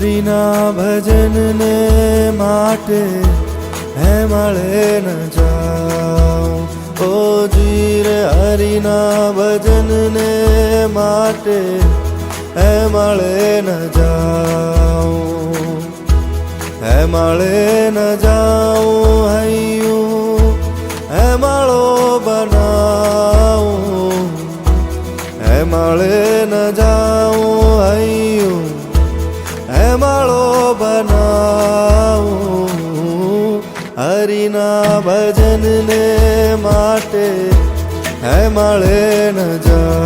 હરિના ભજનને માટે હે મળે ન જાઉં ઓ જી રે હરિના ભજનને માટે હે મળે ન જાઉં હે મળે ન જાઉં હૈયું હે માળો બનાવું હે મળે ન જાઉં હૈયું હે માળો બનાવું હરિના ભજનને માટે હે મળે ન જાઉં